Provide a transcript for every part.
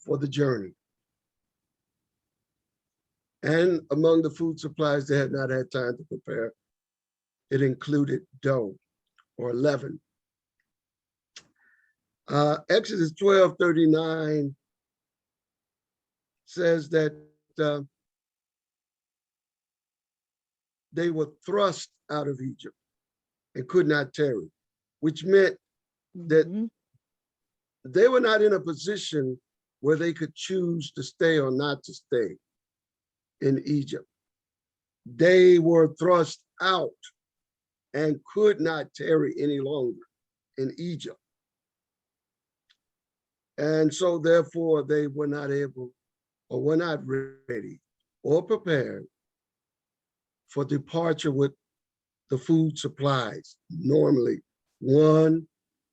for the journey. And among the food supplies they had not had time to prepare, it included dough or leaven. Exodus 12:39 says that they were thrust out of Egypt and could not tarry, which meant that they were not in a position where they could choose to stay or not to stay in Egypt. They were thrust out and could not tarry any longer in Egypt. And so therefore they were not able or were not ready or prepared for departure with the food supplies. Normally, one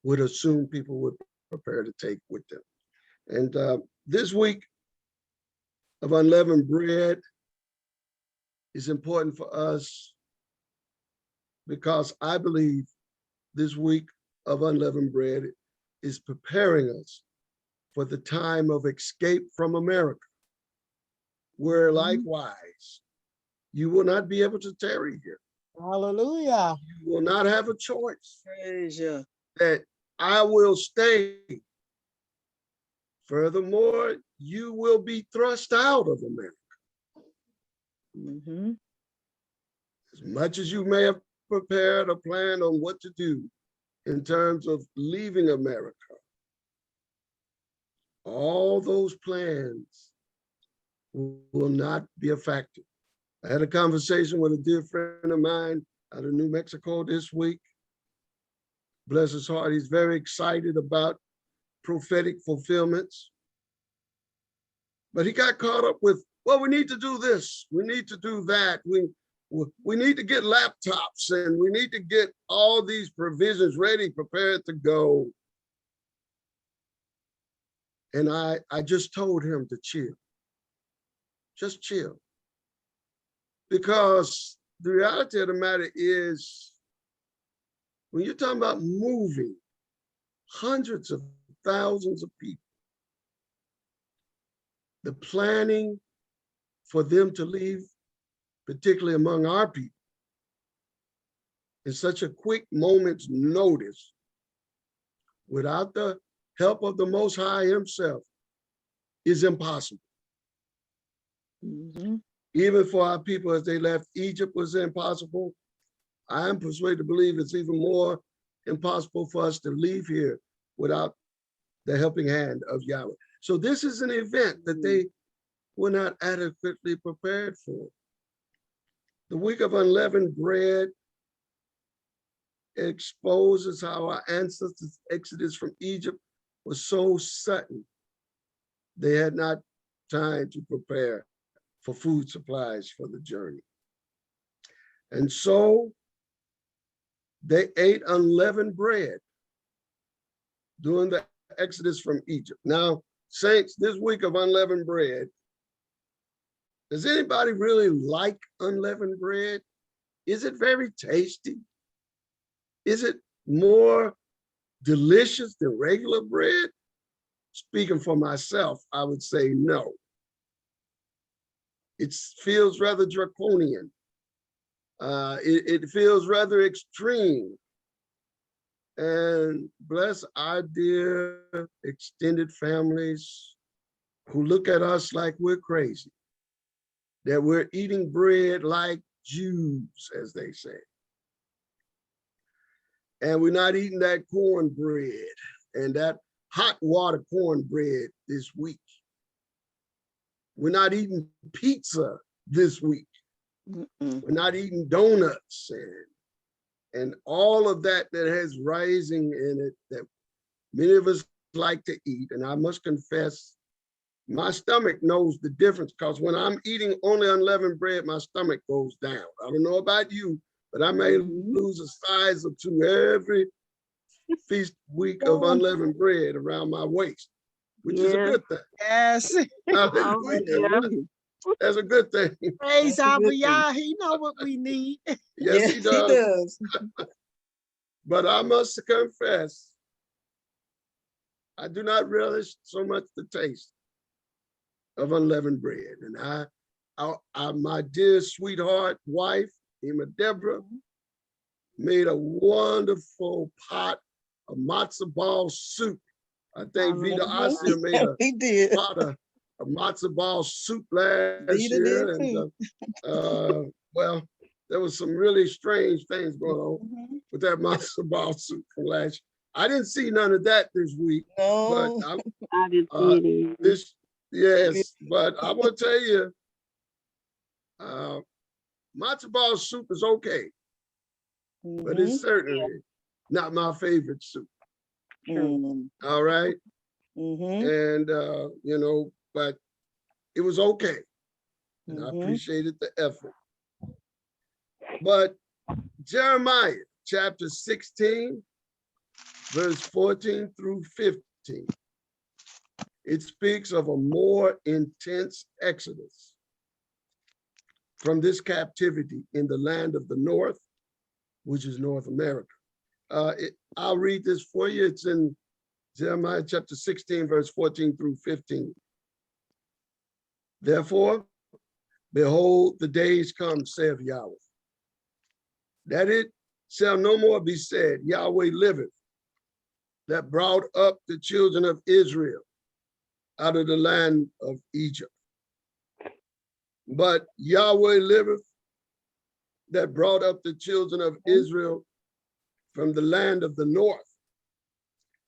would assume people would prepare to take with them. And this week of unleavened bread is important for us because I believe this week of unleavened bread is preparing us for the time of escape from America, where likewise, you will not be able to tarry here. Hallelujah. You will not have a choice. Praise you. That I will stay. Furthermore, you will be thrust out of America. As much as you may have prepared a plan on what to do in terms of leaving America, all those plans will not be effective. I had a conversation with a dear friend of mine out of New Mexico this week. Bless his heart, he's very excited about prophetic fulfillments. But he got caught up with, well, we need to do this, we need to do that, we need to get laptops and we need to get all these provisions ready, prepared to go. And I just told him to chill. Just chill. Because the reality of the matter is, when you're talking about moving hundreds of thousands of people, the planning for them to leave, particularly among our people, in such a quick moment's notice, without the help of the Most High himself, is impossible. Even for our people as they left Egypt was impossible. I am persuaded to believe it's even more impossible for us to leave here without the helping hand of Yahweh. So this is an event that they were not adequately prepared for. The week of unleavened bread exposes how our ancestors' exodus from Egypt was so sudden. They had not time to prepare for food supplies for the journey. And so they ate unleavened bread during the exodus from Egypt. Now, saints, this week of unleavened bread, does anybody really like unleavened bread? Is it very tasty? Is it more delicious than regular bread? Speaking for myself, I would say no. It feels rather draconian. It feels rather extreme. And bless our dear extended families who look at us like we're crazy, that we're eating bread like Jews, as they say. And we're not eating that cornbread and that hot water cornbread this week. We're not eating pizza this week. We're not eating donuts and all of that has rising in it that many of us like to eat. And I must confess, my stomach knows the difference, because when I'm eating only unleavened bread, my stomach goes down. I don't know about you, but I may lose a size or two every feast week of unleavened bread around my waist, which is a good thing. Yes. That's a good thing. Praise Abba Yah, he know what we need. Yes, he does. But I must confess, I do not relish so much the taste of unleavened bread. And my dear sweetheart wife, Emma Deborah, made a wonderful pot of matzo ball soup. I think Vita Asia made a We did. pot of matzo ball soup last Vita year. did And too. well, there was some really strange things going on Mhm. with that matzo ball soup from last year. I didn't see none of that this week, but No. I didn't see it either. this, yes, but I will tell you, matzo ball soup is okay, but it's Mhm. certainly not my favorite soup. True. Mm. All right. Mhm. And, you know, but it was okay. And I Mhm. appreciated the effort. But Jeremiah chapter 16, verse 14 through 15, it speaks of a more intense exodus from this captivity in the land of the north, which is North America. I'll read this for you. It's in Jeremiah chapter 16, verse 14 through 15. Therefore, behold, the days come, saith Yahweh, that it shall no more be said, Yahweh liveth, that brought up the children of Israel out of the land of Egypt. But Yahweh liveth, that brought up the children of Israel from the land of the north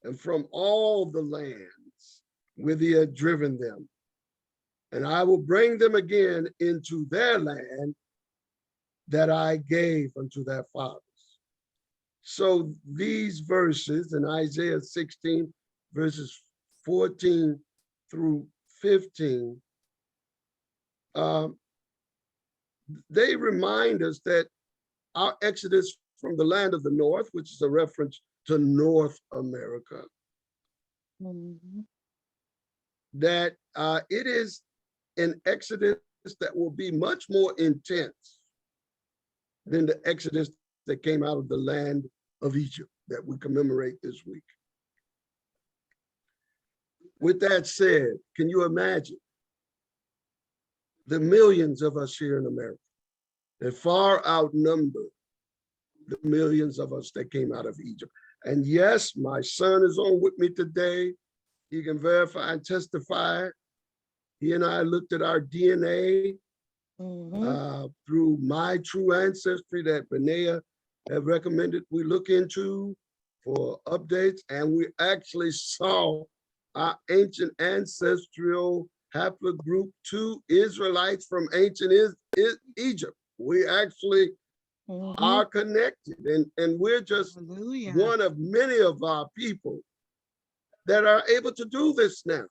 and from all the lands whither he had driven them. And I will bring them again into their land that I gave unto their fathers. So these verses in Isaiah 16, verses 14 through 15, they remind us that our exodus from the land of the north, which is a reference to North America, Mhm. that it is an exodus that will be much more intense than the exodus that came out of the land of Egypt that we commemorate this week. With that said, can you imagine the millions of us here in America that far outnumber the millions of us that came out of Egypt? And yes, my son is on with me today. He can verify and testify. He and I looked at our DNA through My True Ancestry that Benea have recommended we look into for updates. And we actually saw our ancient ancestral haplogroup 2 Israelites from ancient Egypt. We actually are connected, and we're just Hallelujah. one of many of our people that are able to do this now.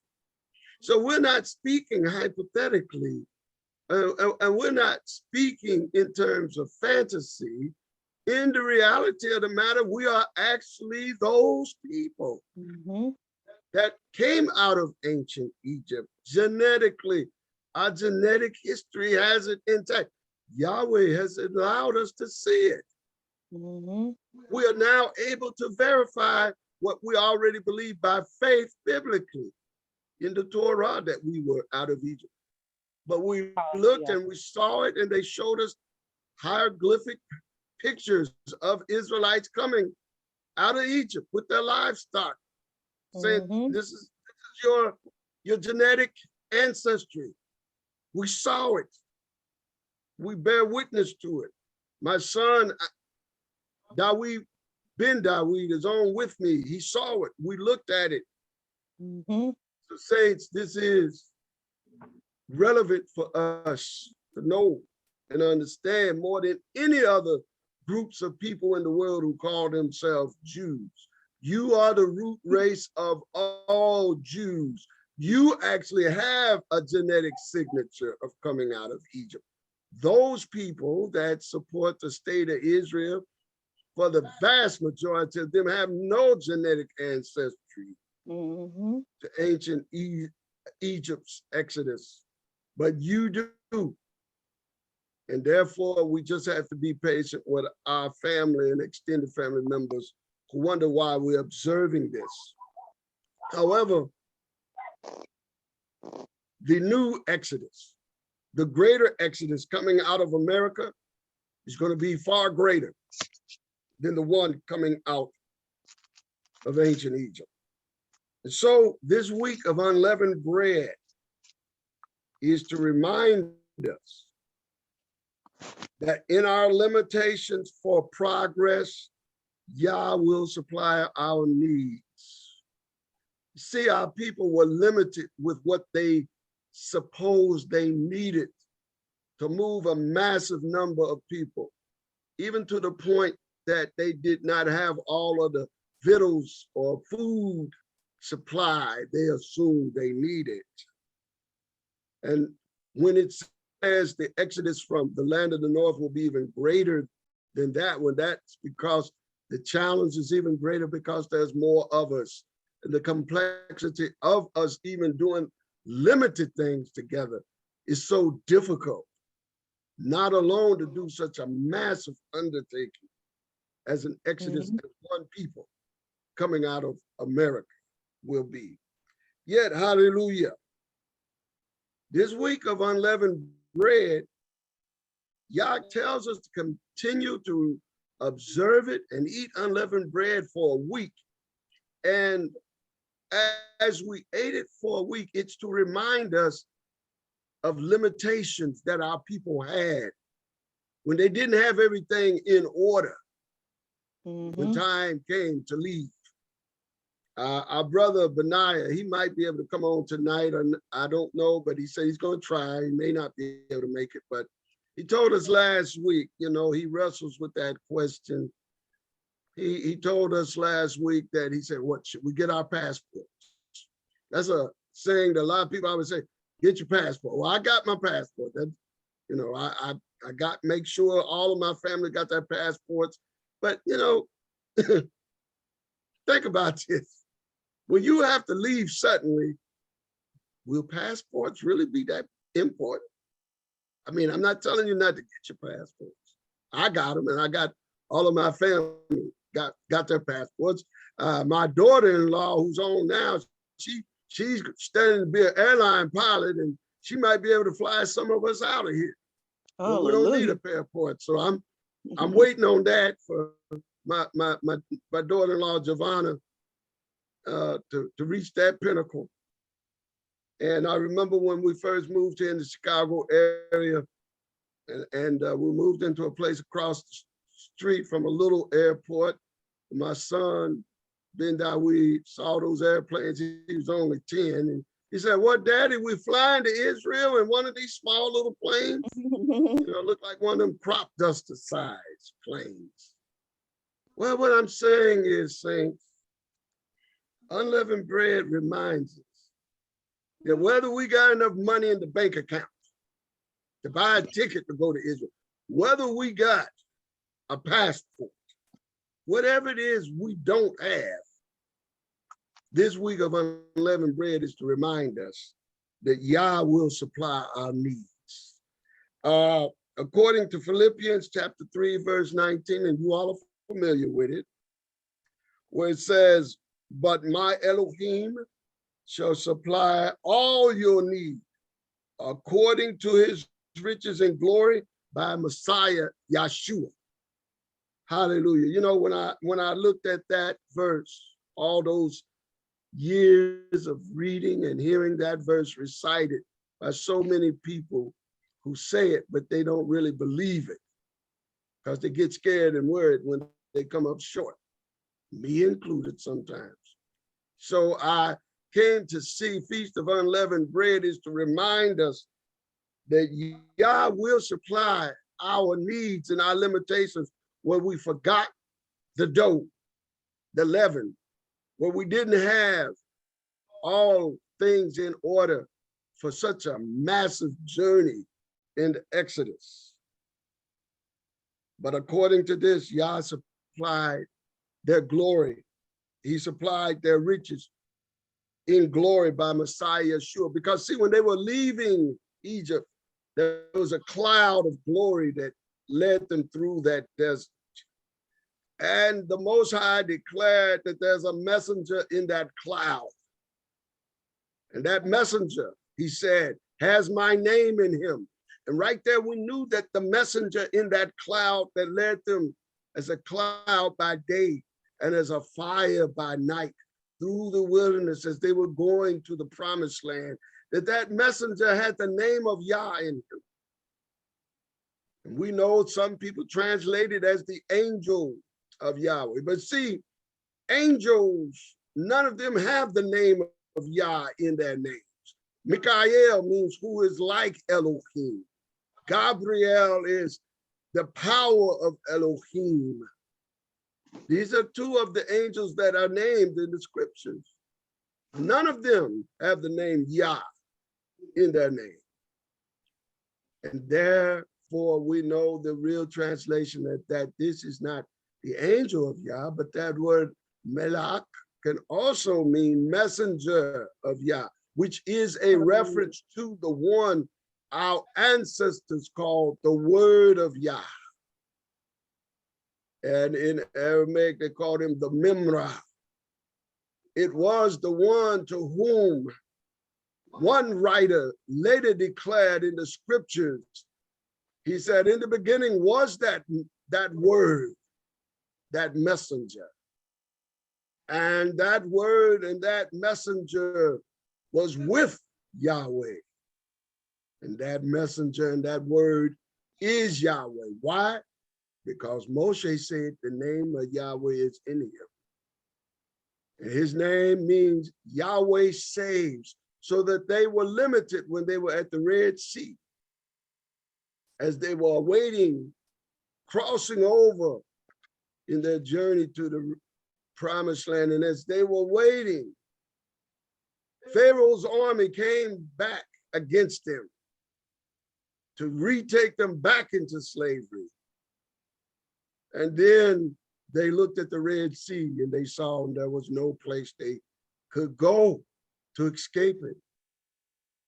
So we're not speaking hypothetically, and we're not speaking in terms of fantasy. In the reality of the matter, we are actually those people that came out of ancient Egypt genetically. Our genetic history has it intact. Yahweh has allowed us to see it. We are now able to verify what we already believe by faith biblically in the Torah that we were out of Egypt. But we looked and we saw it, and they showed us hieroglyphic pictures of Israelites coming out of Egypt with their livestock, saying, this is your genetic ancestry. We saw it. We bear witness to it. My son, Dawid Ben Dawid, is on with me. He saw it. We looked at it. So saints, this is relevant for us to know and understand more than any other groups of people in the world who call themselves Jews. You are the root race of all Jews. You actually have a genetic signature of coming out of Egypt. Those people that support the state of Israel, for the vast majority of them, have no genetic ancestry to ancient Egypt's exodus, but you do. And therefore, we just have to be patient with our family and extended family members who wonder why we're observing this. However, the new Exodus, the greater Exodus coming out of America is going to be far greater than the one coming out of ancient Egypt. And so this week of unleavened bread is to remind us that in our limitations for progress, Yah will supply our needs. See, our people were limited with what they supposed they needed to move a massive number of people, even to the point that they did not have all of the victuals or food supply they assumed they needed. And when it says the exodus from the land of the north will be even greater than that one, that's because the challenge is even greater because there's more of us. And the complexity of us even doing limited things together is so difficult, not alone to do such a massive undertaking as an exodus of one people coming out of America will be. Yet, hallelujah, this week of unleavened bread, Yah tells us to continue to observe it and eat unleavened bread for a week. And as we ate it for a week, it's to remind us of limitations that our people had when they didn't have everything in order when time came to leave. Our brother Benaiah, he might be able to come on tonight, or I don't know, but he said he's going to try. He may not be able to make it, but he told us last week, you know, he wrestles with that question. He told us last week that he said, what, should we get our passports? That's a saying that a lot of people always say, get your passport. Well, I got my passport. That, you know, I got, make sure all of my family got their passports. But, you know, think about this. When you have to leave suddenly, will passports really be that important? I mean, I'm not telling you not to get your passports. I got them, and I got all of my family got their passports. My daughter-in-law, who's on now, she's studying to be an airline pilot, and she might be able to fly some of us out of here. But we don't need a passport, so I'm waiting on that for my daughter-in-law Giovanna to reach that pinnacle. And I remember when we first moved here in the Chicago area, and we moved into a place across the street from a little airport. My son, Ben Dawid, saw those airplanes. He was only 10. And he said, what, Daddy, we flying to Israel in one of these small little planes? You know, look like one of them crop duster size planes. Well, what I'm saying is, saints, unleavened bread reminds us that whether we got enough money in the bank account to buy a ticket to go to Israel, whether we got a passport, whatever it is we don't have, this week of unleavened bread is to remind us that Yah will supply our needs. According to Philippians chapter 3, verse 19, and you all are familiar with it, where it says, but my Elohim shall supply all your need according to his riches and glory by Messiah Yeshua. Hallelujah. You know, when I looked at that verse, all those years of reading and hearing that verse recited by so many people who say it, but they don't really believe it because they get scared and worried when they come up short, me included sometimes. So I came to see Feast of Unleavened Bread is to remind us that Yah will supply our needs and our limitations where we forgot the dough, the leaven, where we didn't have all things in order for such a massive journey in the Exodus. But according to this, Yah supplied their glory. He supplied their riches in glory by Messiah Yeshua. Because see, when they were leaving Egypt, there was a cloud of glory that led them through that desert. And the Most High declared that there's a messenger in that cloud. And that messenger he said, has my name in him. And right there, we knew that the messenger in that cloud that led them as a cloud by day and as a fire by night through the wilderness as they were going to the promised land, that messenger had the name of Yah in him. And we know some people translate it as the angel of Yahweh. But see, angels, none of them have the name of Yah in their names. Mikael means who is like Elohim. Gabriel is the power of Elohim. These are two of the angels that are named in the scriptures. None of them have the name Yah in their name. And therefore, we know the real translation that this is not the angel of Yah, but that word melach can also mean messenger of Yah, which is a reference to the one our ancestors called the word of Yah. And in Aramaic, they called him the Memra. It was the one to whom one writer later declared in the scriptures, he said, in the beginning was that word, that messenger. And that word and that messenger was with Yahweh. And that messenger and that word is Yahweh. Why? Because Moshe said the name of Yahweh is in him. And his name means Yahweh saves, so that they were limited when they were at the Red Sea. As they were awaiting, crossing over in their journey to the promised land. And as they were waiting, Pharaoh's army came back against them to retake them back into slavery. And then they looked at the Red Sea and they saw there was no place they could go to escape it.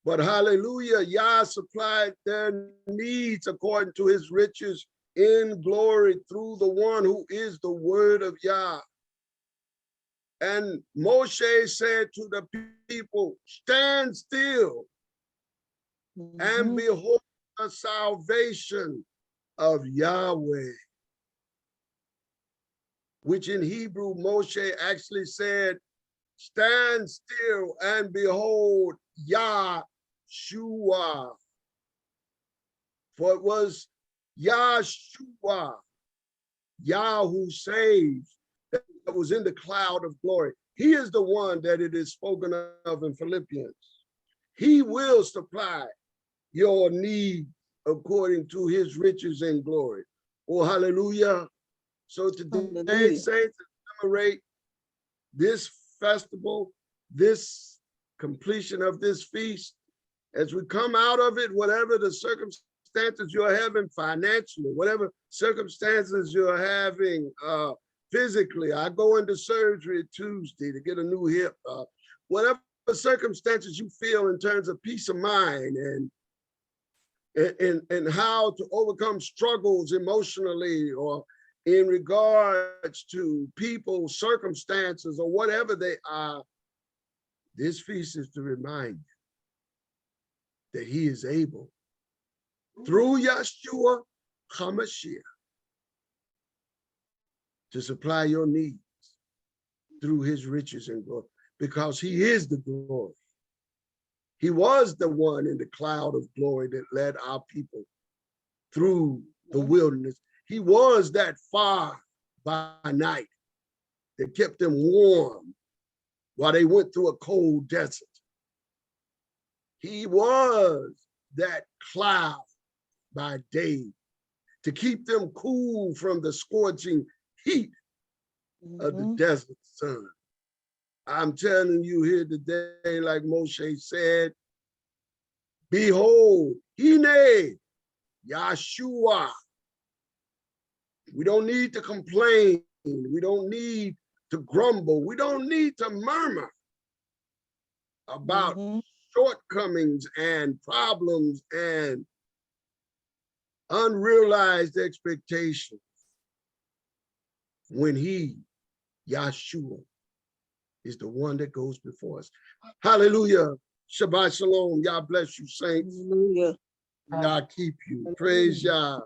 But hallelujah, Yah supplied their needs according to his riches in glory through the one who is the word of Yah. And Moshe said to the people, stand still and behold the salvation of Yahweh. Which in Hebrew, Moshe actually said, stand still and behold Yahshua. For it was Yahshua, Yah who saves, that was in the cloud of glory. He is the one that it is spoken of in Philippians. He will supply your need according to his riches and glory. Oh, hallelujah. So today, saints, commemorate this festival, this completion of this feast. As we come out of it, whatever the circumstances you're having financially, whatever circumstances you're having physically, I go into surgery Tuesday to get a new hip, whatever circumstances you feel in terms of peace of mind and how to overcome struggles emotionally or in regards to people's circumstances or whatever they are, this feast is to remind you that he is able, through Yahshua HaMashiach, to supply your needs through his riches and glory, because he is the glory. He was the one in the cloud of glory that led our people through the wilderness. He was that fire by night that kept them warm while they went through a cold desert. He was that cloud by day to keep them cool from the scorching heat of the desert sun. I'm telling you here today, like Moshe said, behold, Hine, Yahshua. We don't need to complain. We don't need to grumble. We don't need to murmur about shortcomings and problems and unrealized expectations when he, Yahshua, is the one that goes before us. Hallelujah. Shabbat shalom. Yah bless you, saints. Hallelujah. Yah keep you. Praise Yah.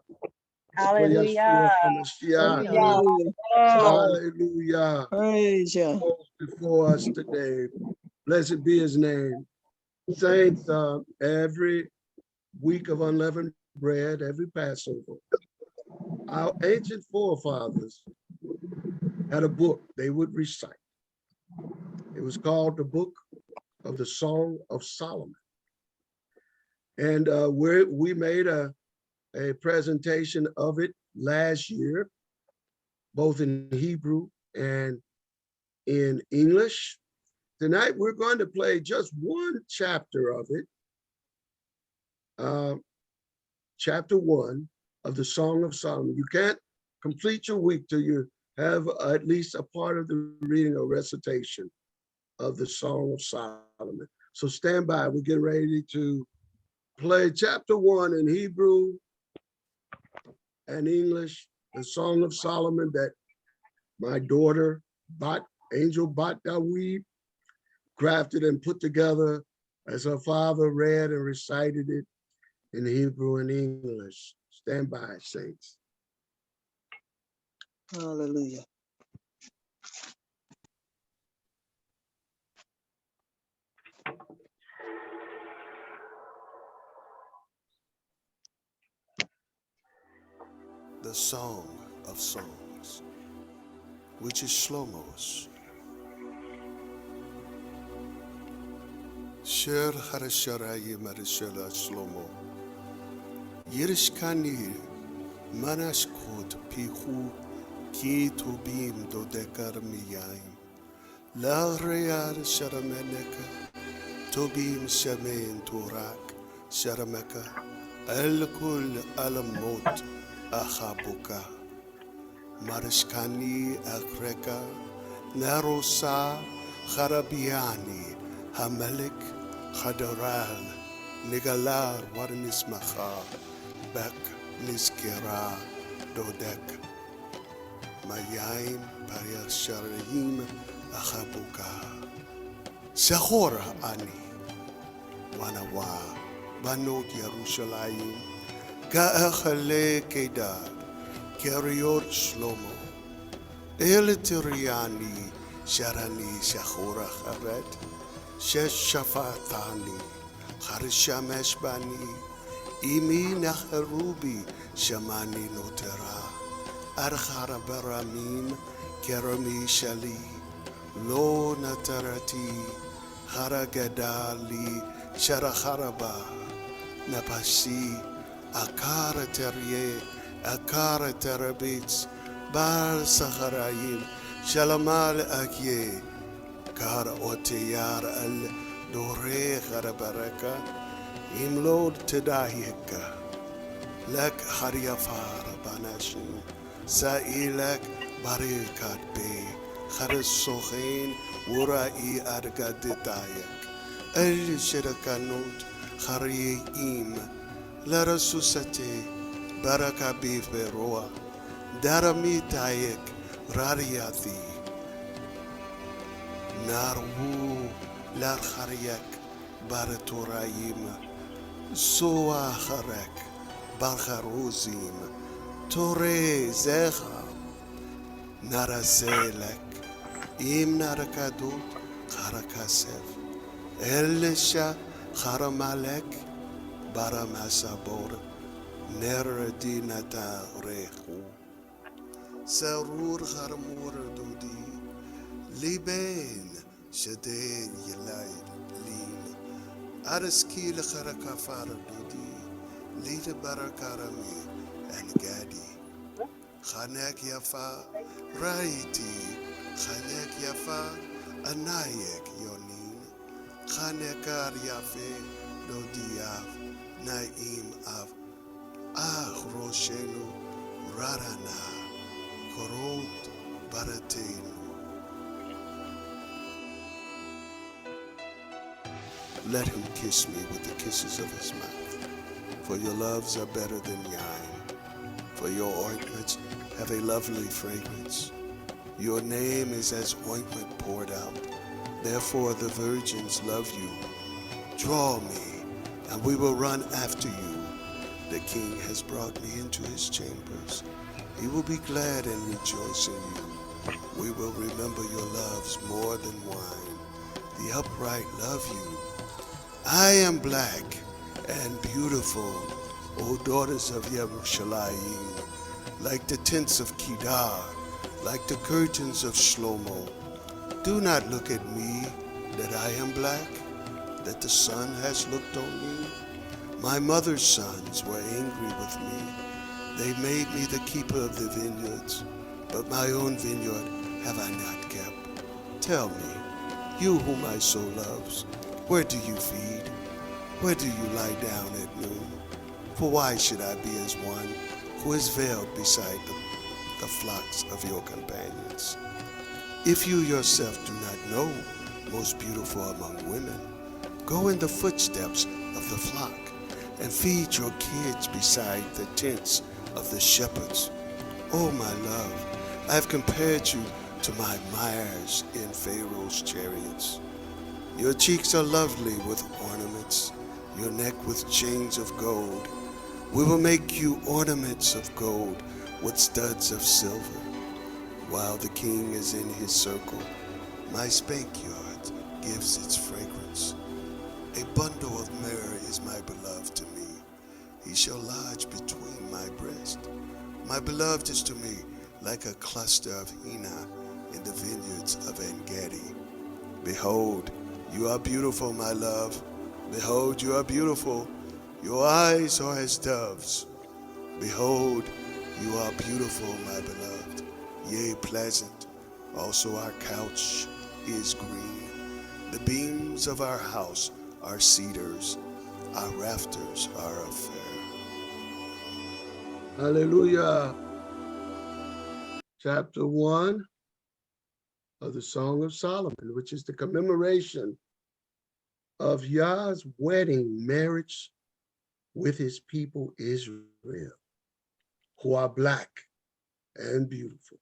For Hallelujah. Yeshua HaMashiach. Hallelujah. Hallelujah. Praise you. Goes before us today. Blessed be his name. Saints, every week of unleavened bread, every Passover, our ancient forefathers had a book they would recite. It was called the Book of the Song of Solomon. And we made a presentation of it last year, both in Hebrew and in English. Tonight, we're going to play just one chapter of it, chapter 1 of the Song of Solomon. You can't complete your week till you have at least a part of the reading or recitation of the Song of Solomon. So stand by, we're getting ready to play chapter 1 in Hebrew and English, the Song of Solomon that my daughter, Angel Bat Dawid, crafted and put together as her father read and recited it in Hebrew and English. Stand by, saints. Hallelujah. The Song of Songs, which is Shlomo's. Sher Harasharayim Arishela Shlomo. Yirishkani Manashkot Pihu Ki Tubim Dodekar Miyayim. La Real Sharameneka Tobim Shamen Turak Sharameka El Kul Alamot Achabuka Marishkani Akreka Narosa Kharabiani Hamelik Khadaral Nigalar Warnismacha Bek Niskera Dodek Mayim Pariar Sharayim Achabuka Sahora Ani Wanawa Banot Yerushalayim Ka'achale Kedar Keriot Shlomo Elitiriani Sharani Shahora Charet Shesh Shafatani Harishamesh Bani Imi Naharubi Shamani Notera Archara Baramim Kerami Shali Lo Natarati Haragadali Sharacharaba Napasi Akara Terye Akara Terabits Bar Sacharayim Shalamal Akye Kar Oteyar Al Dore Harabaraka Imlod Tedahika Lek Hariafar Banashin Sailek Barikat Be Haris Sochain Wurai Argaditayak El Shirakanot Hariim Larasusate Baraka Beveroa Daramitayak Rariathi Narwu Larhariak Baratorayim Soa Harek Barharozim Tore Zecha Narazelek Im Narakadut Harakasev Elisha Haramalek Baramasabor Neredinata Rehu Sarur Harmur Dudi Liben Shade Yelay Lin Araskil Harakafar Dudi Lita Barakarami and Gadi Chanek Yafa Raiti Chanek Yafa Anayek Yonin Chanekar Yafe Dodiav Naim Av Roshenu Rarana Korot Baratenu. Let him kiss me with the kisses of his mouth, for your loves are better than wine, for your ointments have a lovely fragrance. Your name is as ointment poured out, therefore the virgins love you. Draw me, and we will run after you. The king has brought me into his chambers. He will be glad and rejoice in you. We will remember your loves more than wine. The upright love you. I am black and beautiful, O daughters of Yerushalayim, like the tents of Kedar, like the curtains of Shlomo. Do not look at me that I am black, that the sun has looked on me. My mother's sons were angry with me. They made me the keeper of the vineyards, but my own vineyard have I not kept. Tell me, you whom I so loves, where do you feed? Where do you lie down at noon? For why should I be as one who is veiled beside the flocks of your companions? If you yourself do not know, most beautiful among women, go in the footsteps of the flock and feed your kids beside the tents of the shepherds. Oh, my love, I have compared you to my mares in Pharaoh's chariots. Your cheeks are lovely with ornaments, your neck with chains of gold. We will make you ornaments of gold with studs of silver. While the king is in his circle, my spank yard gives its fragrance. A bundle of myrrh is my beloved to me. He shall lodge between my breast. My beloved is to me like a cluster of henna in the vineyards of En-Gedi. Behold, you are beautiful, my love. Behold, you are beautiful. Your eyes are as doves. Behold, you are beautiful, my beloved. Yea, pleasant. Also our couch is green. The beams of our house are cedars. Our rafters are of fir. Hallelujah. Chapter 1 of the Song of Solomon, which is the commemoration of Yah's wedding marriage with his people Israel, who are black and beautiful.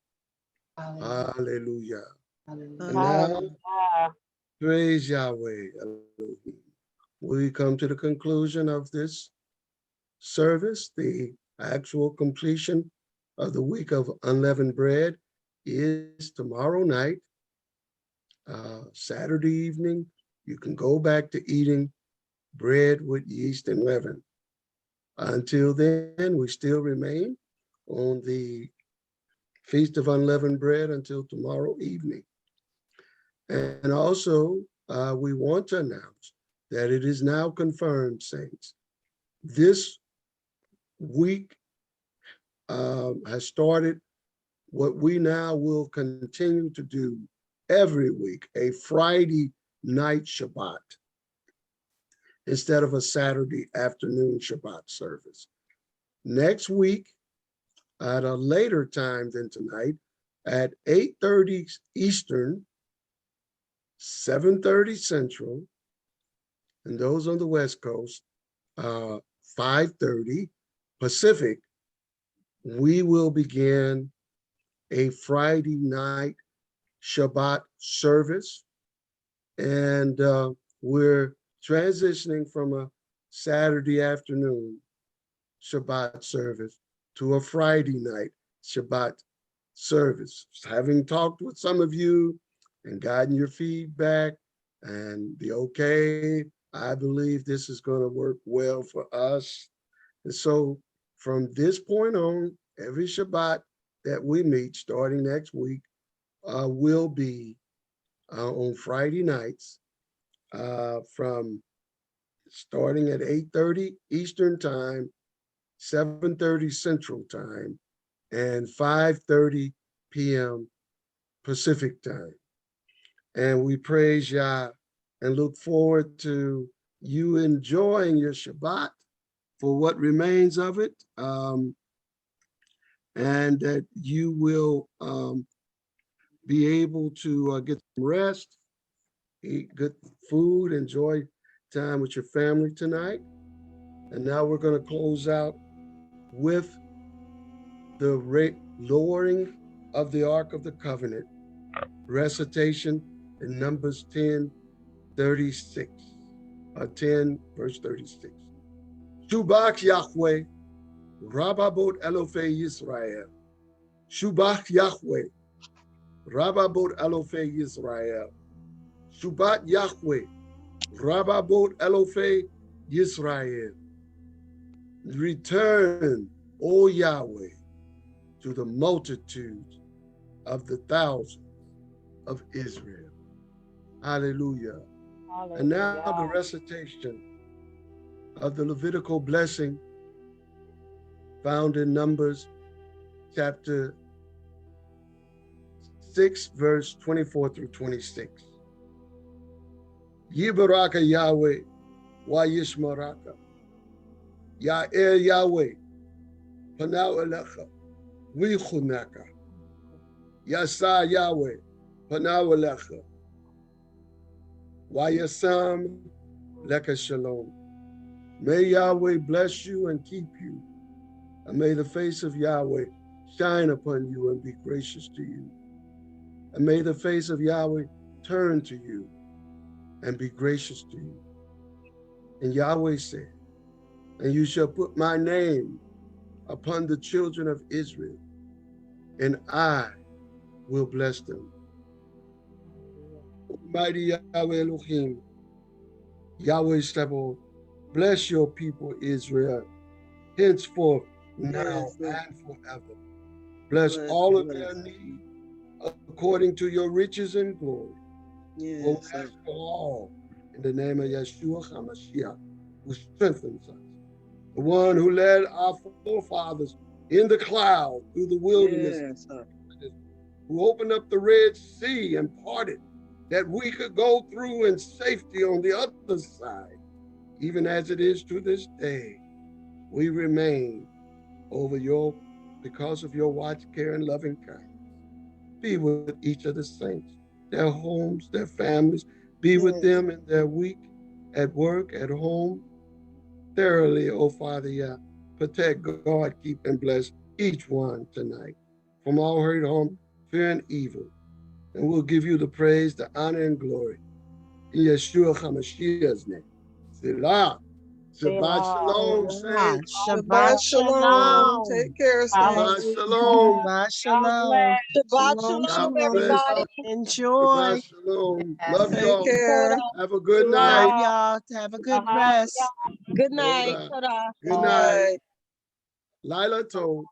Hallelujah. And now, Hallelujah. praise Yahweh. Elohim. We come to the conclusion of this service. The actual completion of the week of unleavened bread is tomorrow night, Saturday evening. You can go back to eating bread with yeast and leaven. Until then, we still remain on the Feast of Unleavened Bread until tomorrow evening. And also, we want to announce that it is now confirmed, saints. This week has started what we now will continue to do every week, a Friday night Shabbat instead of a Saturday afternoon Shabbat service. Next week, at a later time than tonight, at 8:30 Eastern, 7:30 Central, and those on the West Coast, 5:30 Pacific, we will begin a Friday night Shabbat service. And we're transitioning from a Saturday afternoon Shabbat service to a Friday night Shabbat service. Having talked with some of you and gotten your feedback and the okay, I believe this is going to work well for us. And so from this point on, every Shabbat that we meet starting next week will be on Friday nights from starting at 8:30 Eastern time, 7:30 Central time, and 5:30 p.m. Pacific time. And we praise Yah and look forward to you enjoying your Shabbat for what remains of it, and that you will be able to get some rest, eat good food, enjoy time with your family tonight. And now we're going to close out with the lowering of the Ark of the Covenant, recitation in Numbers 10:36. 10, verse 36. Shubach Yahweh, Rababot Elofei Yisrael. Shubach Yahweh, Rababot Elofei Yisrael. Shubat Yahweh, Rababot Elofei Yisrael. Return, O Yahweh, to the multitude of the thousands of Israel. Hallelujah. And now the recitation of the Levitical blessing found in Numbers chapter 6, verse 24 through 26. Yibaraka Yahweh, wa yishmaraka. Ya'er Yahweh, panau elecha, wichunaka. Yasa Yahweh, panau elecha. Wa yasam leka shalom. May Yahweh bless you and keep you. And may the face of Yahweh shine upon you and be gracious to you. And may the face of Yahweh turn to you and be gracious to you. And Yahweh said, and you shall put my name upon the children of Israel, and I will bless them. Almighty Yahweh Elohim, Yahweh Sabaoth, bless your people Israel, henceforth, now and forever. Bless all of their needs according to your riches and glory. Oh, ask for all in the name of Yeshua HaMashiach, who strengthens us. The one who led our forefathers in the cloud through the wilderness, who opened up the Red Sea and parted that we could go through in safety on the other side. Even as it is to this day, we remain over because of your watch, care, and loving kindness. Be with each of the saints, their homes, their families. Be with them in their week, at work, at home. Thoroughly, oh Father, Yah, protect, guard, keep, and bless each one tonight from all hurt, harm, fear, and evil. And we'll give you the praise, the honor, and glory. In Yeshua HaMashiach's name. Selah. Shabbat Shalom, saints. Shabbat shalom. Take care, Shabbat saints. Shalom. Shabbat shalom. Shabbat Shalom, God shalom, bless. everybody. Enjoy. Shabbat Shalom. Yes. Love Take y'all. care. Have a good Love night. y'all. Have a good rest. Good night. Good night. Lila told.